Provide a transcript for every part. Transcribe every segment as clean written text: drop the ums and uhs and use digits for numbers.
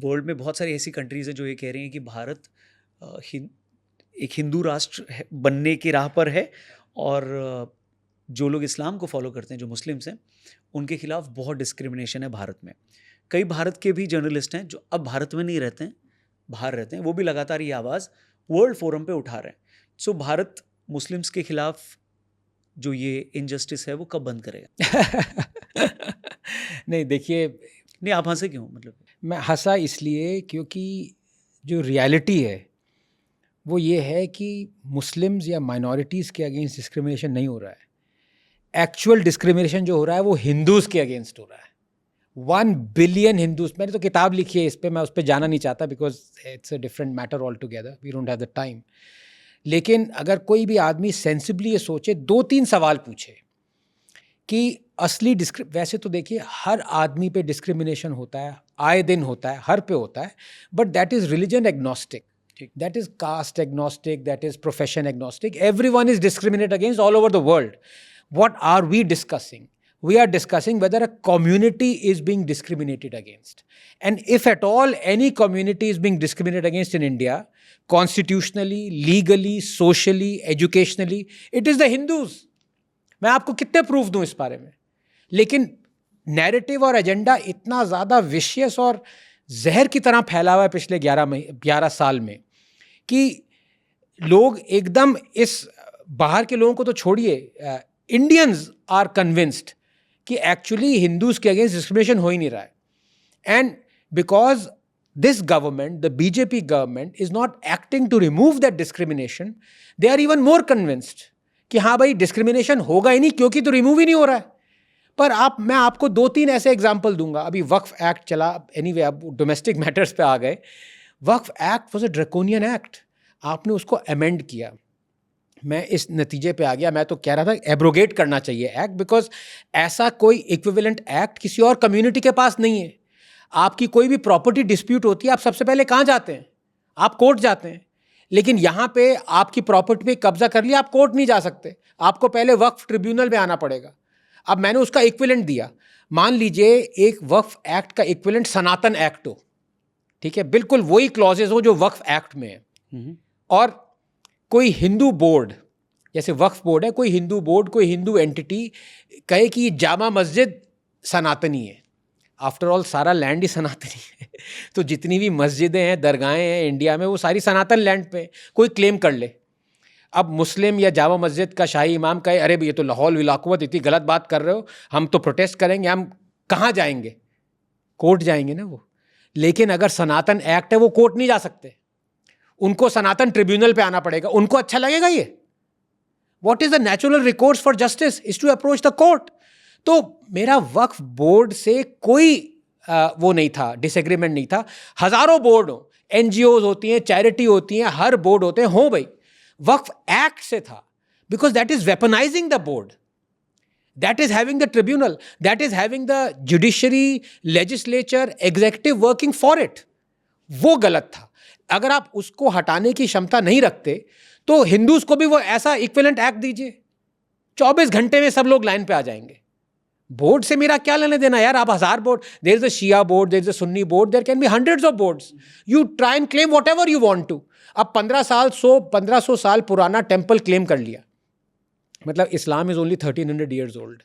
World में बहुत सारी ऐसी कंट्रीज़ हैं जो ये कह रही हैं कि भारत एक हिंदू राष्ट्र बनने की राह पर है, और जो लोग इस्लाम को फॉलो करते हैं, जो मुस्लिम्स हैं, उनके खिलाफ बहुत डिस्क्रिमिनेशन है भारत में। कई भारत के भी जर्नलिस्ट हैं जो अब भारत में नहीं रहते हैं, बाहर रहते हैं, वो भी लगातार ये आवाज़ वर्ल्ड फोरम पे उठा रहे हैं। सो भारत मुस्लिम्स के खिलाफ जो ये इनजस्टिस है वो कब बंद करेगा? नहीं देखिए, नहीं आप हंसे क्यों? मतलब मैं हंसा इसलिए क्योंकि जो रियलिटी है वो ये है कि मुस्लिम्स या माइनॉरिटीज़ के अगेंस्ट डिस्क्रिमिनेशन नहीं हो रहा है। एक्चुअल डिस्क्रिमिनेशन जो हो रहा है वो हिंदूज़ के अगेंस्ट हो रहा है। 1 बिलियन हिंदूज, मैंने तो किताब लिखी है इस पर, मैं उस पर जाना नहीं चाहता because it's a different matter all together, we don't have the time. लेकिन अगर कोई भी आदमी सेंसिबली ये सोचे, 2-3 सवाल पूछे कि असली वैसे तो देखिए हर आदमी पे डिस्क्रिमिनेशन होता है, आए दिन होता है, हर पे होता है, but that is religion agnostic, that is caste agnostic, that is profession agnostic. Everyone is discriminated against all over the world. What are we discussing? We are discussing whether a community is being discriminated against. And if at all any community is being discriminated against in India, constitutionally, legally, socially, educationally, it is the Hindus. मैं आपको कितने proof दूं इस बारे में? लेकिन narrative और agenda इतना ज़्यादा विशियस और जहर की तरह फैला हुआ है पिछले 11 साल में कि लोग एकदम, इस बाहर के लोगों को तो छोड़िए, इंडियंस आर कन्विंस्ड कि एक्चुअली हिंदूज़ के अगेंस्ट डिस्क्रिमिनेशन हो ही नहीं रहा है। And because this government, the BJP government, is not acting to remove that discrimination, they are even more convinced कि हाँ भाई डिस्क्रिमिनेशन होगा ही नहीं क्योंकि तो रिमूव ही नहीं हो रहा है। पर मैं आपको 2-3 ऐसे एग्जाम्पल दूंगा। अभी वक्फ एक्ट चला, एनीवे अब डोमेस्टिक मैटर्स पे आ गए। Waqf act was a draconian act, आपने उसको अमेंड किया। मैं इस नतीजे पे आ गया, मैं तो कह रहा था एब्रोगेट करना चाहिए एक्ट, बिकॉज ऐसा कोई इक्विवेलेंट एक्ट किसी और कम्युनिटी के पास नहीं है। आपकी कोई भी प्रॉपर्टी डिस्प्यूट होती है, आप सबसे पहले कहाँ जाते हैं? आप कोर्ट जाते हैं। लेकिन यहाँ पे आपकी प्रॉपर्टी पे कब्जा कर लिया, आप कोर्ट नहीं जा सकते, आपको पहले वक्फ ट्रिब्यूनल में आना पड़ेगा। अब मैंने उसका इक्विवेलेंट दिया। मान लीजिए एक वक्फ एक्ट का इक्विवेलेंट सनातन एक्ट हो, ठीक है, बिल्कुल वही क्लॉजेज हो जो वक्फ एक्ट में है, और कोई हिंदू बोर्ड, जैसे वक्फ बोर्ड है, कोई हिंदू बोर्ड, कोई हिंदू एंटिटी कहे कि जामा मस्जिद सनातनी है। आफ्टर ऑल सारा लैंड ही सनातनी है तो जितनी भी मस्जिदें हैं, दरगाहें हैं इंडिया में, वो सारी सनातन लैंड पे। कोई क्लेम कर ले, अब मुस्लिम या जामा मस्जिद का शाही इमाम कहे अरे ये तो लाहौल विलाकुवत, इतनी गलत बात कर रहे हो, हम तो प्रोटेस्ट करेंगे, हम कहाँ जाएंगे? कोर्ट जाएंगे ना वो। लेकिन अगर सनातन एक्ट है, वो कोर्ट नहीं जा सकते, उनको सनातन ट्रिब्यूनल पे आना पड़ेगा। उनको अच्छा लगेगा ये? What is the natural recourse for justice is to approach the court. तो मेरा वक्फ बोर्ड से कोई वो नहीं था, डिसएग्रीमेंट नहीं था। हजारों बोर्ड हो, NGOs होती हैं, चैरिटी होती हैं, हर बोर्ड होते हैं, हो भाई, वक्फ एक्ट से था, because that is weaponising the board, that is having the tribunal, that is having the judiciary, legislature, executive working for it. वो गलत था। अगर आप उसको हटाने की क्षमता नहीं रखते तो हिंदूज को भी वो ऐसा इक्विवेलेंट एक्ट दीजिए, 24 घंटे में सब लोग लाइन पे आ जाएंगे। बोर्ड से मेरा क्या लेने देना यार? आप 1000 board, there is a Shia board, there is a Sunni board, there can be hundreds of boards, you try and claim whatever you want to. अब 1500 साल पुराना टेम्पल क्लेम कर लिया, मतलब Islam is only 1300 years old.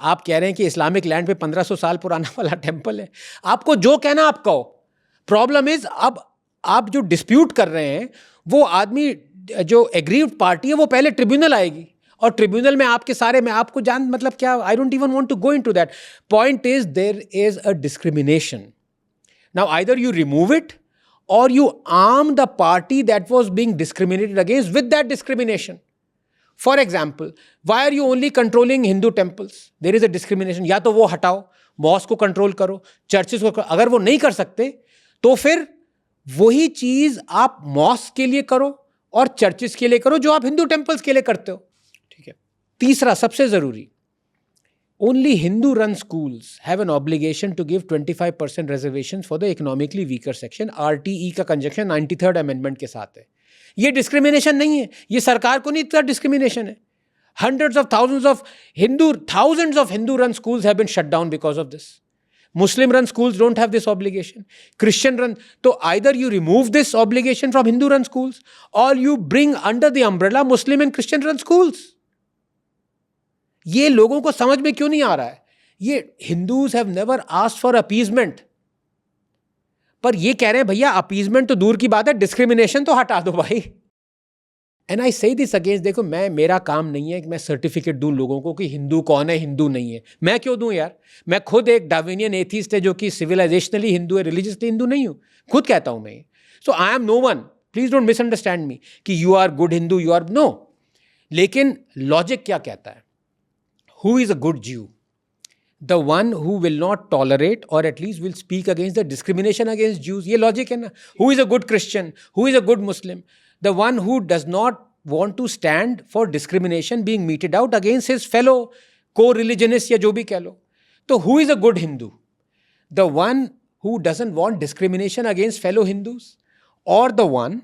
आप कह रहे हैं कि इस्लामिक लैंड पे 1500 साल पुराना वाला टेम्पल है। आपको जो कहना आप कहो। प्रॉब्लम इज, अब आप जो डिस्प्यूट कर रहे हैं, वो आदमी जो एग्रीव्ड पार्टी है वो पहले ट्रिब्यूनल आएगी, और ट्रिब्यूनल में आपके सारे, में आपको जान मतलब क्या, I don't even want to go into that. Point is there is a discrimination. Now either you remove it or you arm the party that was being discriminated against with that discrimination. For example, why are you only controlling Hindu temples? There is a discrimination. या तो वो हटाओ, mask को control करो, churches को। अगर वो नहीं कर सकते तो फिर वही चीज आप मॉस्क के लिए करो और चर्चेस के लिए करो जो आप हिंदू टेम्पल्स के लिए करते हो, ठीक है। तीसरा सबसे जरूरी, only Hindu-run schools have an obligation to give 25% reservations for the economically weaker section. RTE का कंजक्शन 93rd अमेंडमेंट के साथ है। ये डिस्क्रिमिनेशन नहीं है, ये सरकार को नहीं, इतना डिस्क्रिमिनेशन है। Hundreds of thousands of Hindu-run schools have been shut down because of this. Muslim run schools don't have this obligation. Christian run. So either you remove this obligation from Hindu run schools or you bring under the umbrella Muslim and Christian run schools. ये लोगों को समझ में क्यों नहीं आ रहा है? ये Hindus have never asked for appeasement. पर ये कह रहे हैं भैया अपीजमेंट तो दूर की बात है, डिस्क्रिमिनेशन तो हटा दो भाई. एंड आई से दिस अगेंस्ट, देखो मेरा काम नहीं है कि मैं सर्टिफिकेट दूं लोगों को कि हिंदू कौन है हिंदू नहीं है. मैं क्यों दूं यार? मैं खुद एक डार्विनियन एथिस्ट है जो कि सिविलाइजेशनली हिंदू है, रिलीजियसली हिंदू नहीं हूं, खुद कहता हूं मैं. So I am no one, please don't misunderstand me कि you are good Hindu, you are no. लेकिन लॉजिक क्या कहता है? Who is a good Jew? The one who will not tolerate or at least will speak against the discrimination against Jews. ये logic है ना. Who is a good Christian? Who is a good Muslim? The one who does not want to stand for discrimination being meted out against his fellow co-religionists या जो भी कह लो. तो who is a good Hindu? The one who doesn't want discrimination against fellow Hindus or the one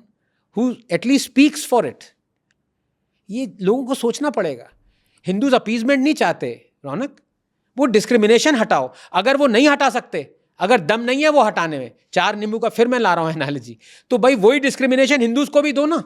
who at least speaks for it? ये लोगों को सोचना पड़ेगा. Hindus appeasement नहीं चाहते रौनक, वो डिस्क्रिमिनेशन हटाओ. अगर वो नहीं हटा सकते, अगर दम नहीं है वो हटाने में, 4 नींबू का फिर मैं ला रहा हूं एनालॉजी, तो भाई वही डिस्क्रिमिनेशन हिंदूज को भी दो ना.